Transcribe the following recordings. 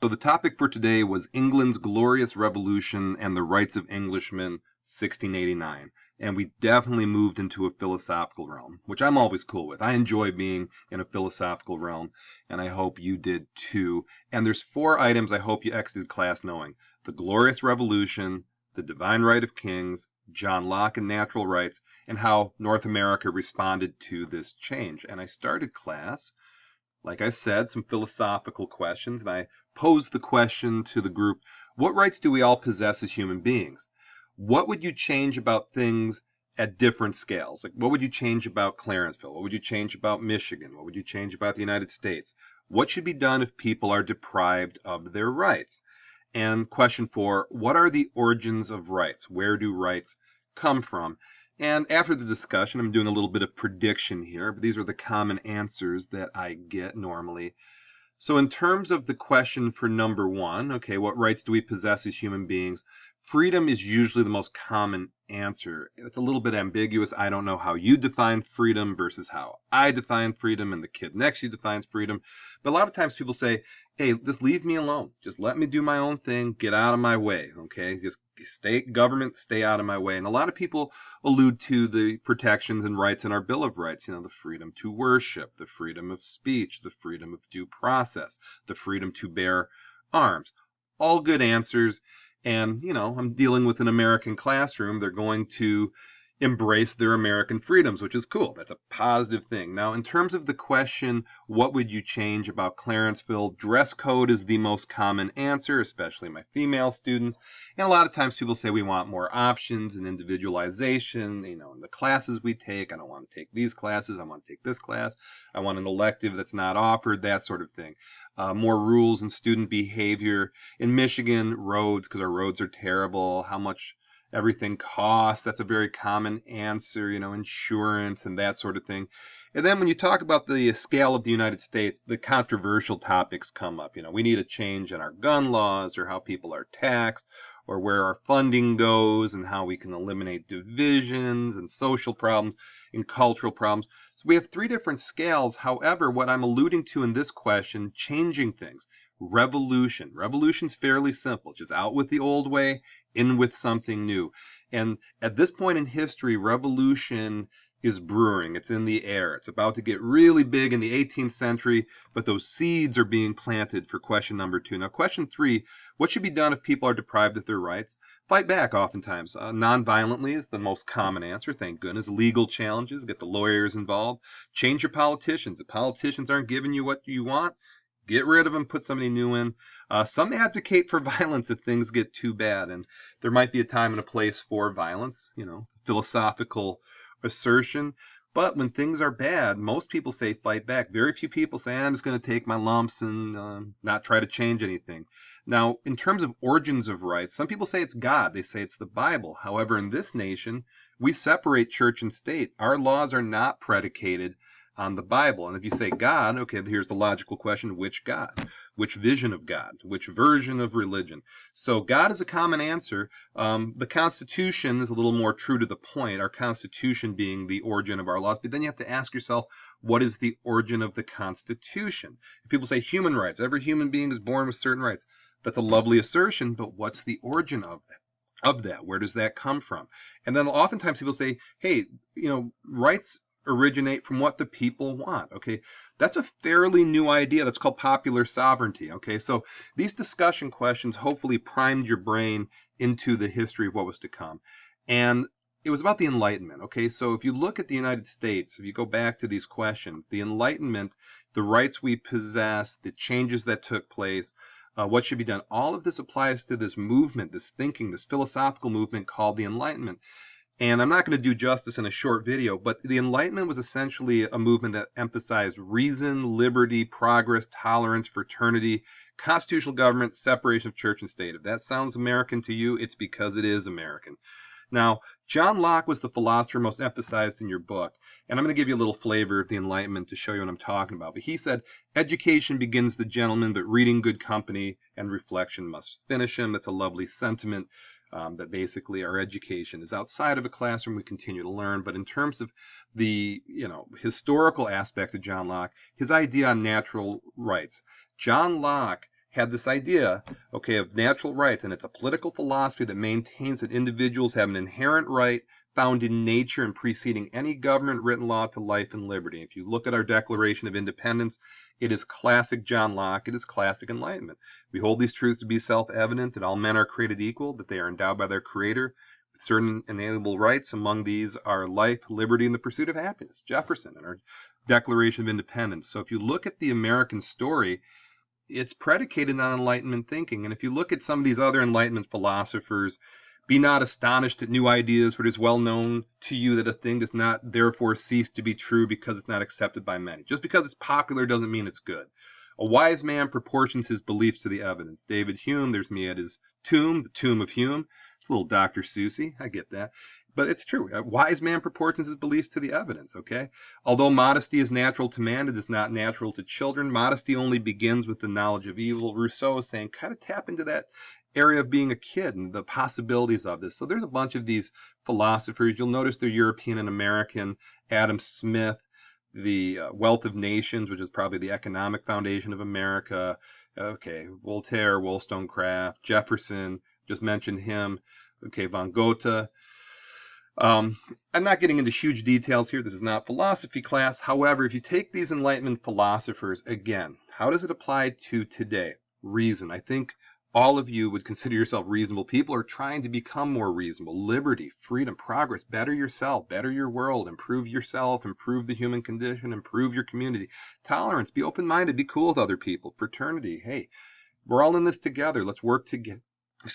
So the topic for today was England's Glorious Revolution and the Rights of Englishmen, 1689. And we definitely moved into a philosophical realm, which I'm always cool with. I enjoy being in a philosophical realm, and I hope you did too. And there's 4 items I hope you exited class knowing: the Glorious Revolution, the Divine Right of Kings, John Locke and Natural Rights, and how North America responded to this change. And I started class, like I said, some philosophical questions, and I posed the question to the group: what rights do we all possess as human beings? What would you change about things at different scales? Like, what would you change about Clarenceville? What would you change about Michigan? What would you change about the United States? What should be done if people are deprived of their rights? And question 4, what are the origins of rights? Where do rights come from? And after the discussion, I'm doing a little bit of prediction here, but these are the common answers that I get normally. So in terms of the question for number 1, okay, what rights do we possess as human beings? Freedom is usually the most common answer. It's a little bit ambiguous. I don't know how you define freedom versus how I define freedom and the kid next to you defines freedom. But a lot of times people say, hey, just leave me alone. Just let me do my own thing. Get out of my way, okay? Just government, stay out of my way. And a lot of people allude to the protections and rights in our Bill of Rights, you know, the freedom to worship, the freedom of speech, the freedom of due process, the freedom to bear arms. All good answers. And, you know, I'm dealing with an American classroom. They're going to embrace their American freedoms, which is cool. That's a positive thing. Now, in terms of the question, what would you change about Clarenceville? Dress code is the most common answer, especially my female students. And a lot of times people say we want more options and individualization, you know, in the classes we take. I don't want to take these classes. I want to take this class. I want an elective that's not offered, that sort of thing. More rules and student behavior. In Michigan, roads, because our roads are terrible, how much everything costs. That's a very common answer, you know, insurance and that sort of thing. And then when you talk about the scale of the United States, the controversial topics come up. You know, we need a change in our gun laws, or how people are taxed, or where our funding goes, and how we can eliminate divisions and social problems and cultural problems. So we have 3 different scales. However, what I'm alluding to in this question, changing things. Revolution. Revolution's fairly simple. Just out with the old way, in with something new. And at this point in history, revolution is brewing. It's in the air. It's about to get really big in the 18th century, but those seeds are being planted for question number 2. Now, question 3, what should be done if people are deprived of their rights? Fight back oftentimes. Non-violently is the most common answer, thank goodness. Legal challenges, get the lawyers involved. Change your politicians. If politicians aren't giving you what you want, get rid of them, put somebody new in. Some advocate for violence if things get too bad, and there might be a time and a place for violence, you know, philosophical assertion. But when things are bad, most people say fight back. Very few people say, I'm just going to take my lumps and not try to change anything. Now, in terms of origins of rights, some people say it's God. They say it's the Bible. However, in this nation, we separate church and state. Our laws are not predicated on the Bible. And if you say God, okay, here's the logical question: which God? Which vision of God? Which version of religion? So God is a common answer. The Constitution is a little more true to the point, our Constitution being the origin of our laws. But then you have to ask yourself, what is the origin of the Constitution? If people say human rights, every human being is born with certain rights. That's a lovely assertion, but what's the origin of that? Where does that come from? And then oftentimes people say, hey, you know, rights originate from what the people want. Okay, that's a fairly new idea. That's called popular sovereignty. Okay, so these discussion questions hopefully primed your brain into the history of what was to come. And it was about the Enlightenment. Okay, so if you look at the United States, if you go back to these questions, the Enlightenment, the rights we possess, the changes that took place, what should be done, all of this applies to this movement, this thinking, this philosophical movement called the Enlightenment. And I'm not going to do justice in a short video, but the Enlightenment was essentially a movement that emphasized reason, liberty, progress, tolerance, fraternity, constitutional government, separation of church and state. If that sounds American to you, it's because it is American. Now, John Locke was the philosopher most emphasized in your book, and I'm going to give you a little flavor of the Enlightenment to show you what I'm talking about. But he said, education begins the gentleman, but reading good company and reflection must finish him. That's a lovely sentiment. That basically our education is outside of a classroom. We continue to learn. But in terms of the historical aspect of John Locke, his idea on natural rights, John Locke had this idea, okay, of natural rights, and it's a political philosophy that maintains that individuals have an inherent right found in nature and preceding any government written law to life and liberty. If you look at our Declaration of Independence, it is classic John Locke. It is classic Enlightenment. We hold these truths to be self-evident, that all men are created equal, that they are endowed by their Creator with certain inalienable rights. Among these are life, liberty, and the pursuit of happiness. Jefferson in our Declaration of Independence. So if you look at the American story, it's predicated on Enlightenment thinking. And if you look at some of these other Enlightenment philosophers, be not astonished at new ideas, for it is well known to you that a thing does not therefore cease to be true because it's not accepted by many. Just because it's popular doesn't mean it's good. A wise man proportions his beliefs to the evidence. David Hume, there's me at his tomb, the tomb of Hume. It's a little Dr. Seussy, I get that. But it's true. A wise man proportions his beliefs to the evidence, okay? Although modesty is natural to man, it is not natural to children. Modesty only begins with the knowledge of evil. Rousseau is saying, kind of tap into that area of being a kid and the possibilities of this. So there's a bunch of these philosophers. You'll notice they're European and American. Adam Smith, the Wealth of Nations, which is probably the economic foundation of America. Okay, Voltaire, Wollstonecraft, Jefferson, just mentioned him. Okay, von Goethe. I'm not getting into huge details here. This is not philosophy class. However, if you take these Enlightenment philosophers, again, how does it apply to today? Reason. I think all of you would consider yourself reasonable people, or trying to become more reasonable. Liberty, freedom, progress, better yourself, better your world, improve yourself, improve the human condition, improve your community. Tolerance, be open-minded, be cool with other people. Fraternity, hey, we're all in this together. Let's work together.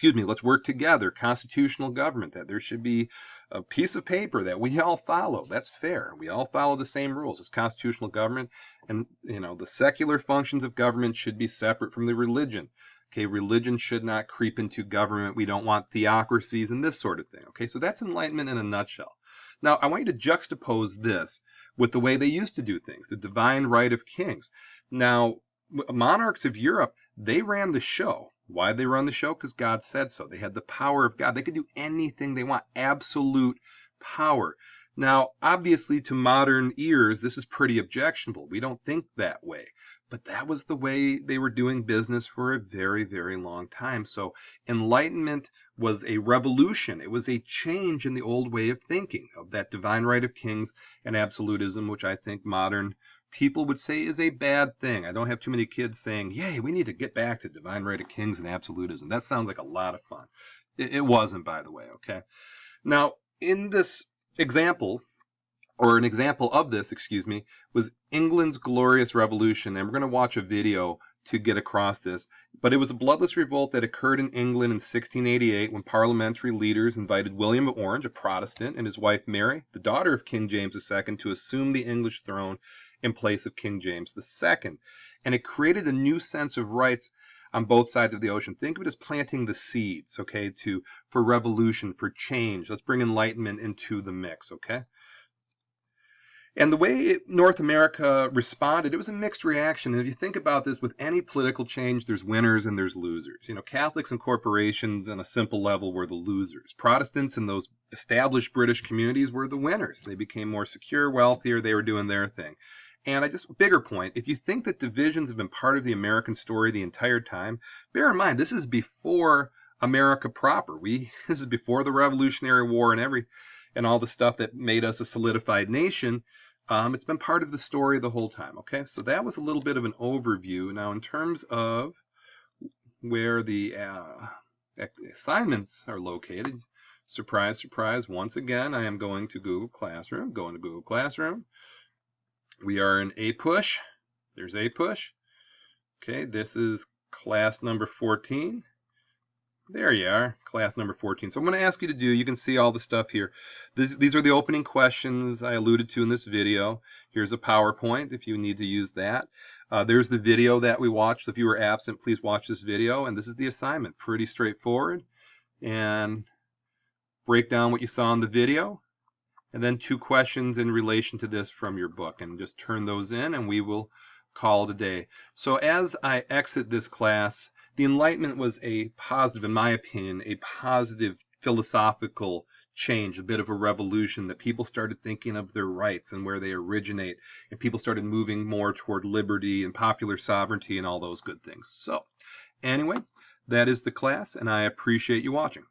Let's work together. Constitutional government, that there should be a piece of paper that we all follow. That's fair. We all follow the same rules. It's constitutional government. And, the secular functions of government should be separate from the religion. Okay, religion should not creep into government. We don't want theocracies and this sort of thing. Okay, so that's Enlightenment in a nutshell. Now, I want you to juxtapose this with the way they used to do things, the divine right of kings. Now, monarchs of Europe, they ran the show. Why did they run the show? Because God said so. They had the power of God. They could do anything they want, absolute power. Now, obviously, to modern ears, this is pretty objectionable. We don't think that way. But that was the way they were doing business for a very, very long time. So Enlightenment was a revolution. It was a change in the old way of thinking, of that divine right of kings and absolutism, which I think modern people would say is a bad thing. I don't have too many kids saying, yay, we need to get back to divine right of kings and absolutism. That sounds like a lot of fun. It wasn't, by the way, okay? Now, in this example, or an example of this, was England's Glorious Revolution. And we're going to watch a video to get across this. But it was a bloodless revolt that occurred in England in 1688 when parliamentary leaders invited William of Orange, a Protestant, and his wife Mary, the daughter of King James II, to assume the English throne in place of King James II. And it created a new sense of rights on both sides of the ocean. Think of it as planting the seeds, okay, for revolution, for change. Let's bring Enlightenment into the mix, okay? And the way North America responded, it was a mixed reaction. And if you think about this, with any political change, there's winners and there's losers. Catholics and corporations on a simple level were the losers. Protestants in those established British communities were the winners. They became more secure, wealthier, they were doing their thing. And bigger point, if you think that divisions have been part of the American story the entire time, bear in mind, this is before America proper. This is before the Revolutionary War and all the stuff that made us a solidified nation. It's been part of the story the whole time, okay? So that was a little bit of an overview. Now, in terms of where the assignments are located, surprise, surprise, once again, I am going to Google Classroom. Going to Google Classroom. We are in APUSH. There's APUSH. Okay, this is class number 14. There you are, class number 14. So I'm going to ask you to do, you can see all the stuff here. These are the opening questions I alluded to in this video. Here's a PowerPoint if you need to use that. There's the video that we watched. If you were absent, please watch this video. And this is the assignment. Pretty straightforward. And break down what you saw in the video. And then 2 questions in relation to this from your book. And just turn those in and we will call it a day. So as I exit this class, the Enlightenment was a positive, in my opinion, a positive philosophical change, a bit of a revolution, that people started thinking of their rights and where they originate, and people started moving more toward liberty and popular sovereignty and all those good things. So, Anyway, that is the class, and I appreciate you watching.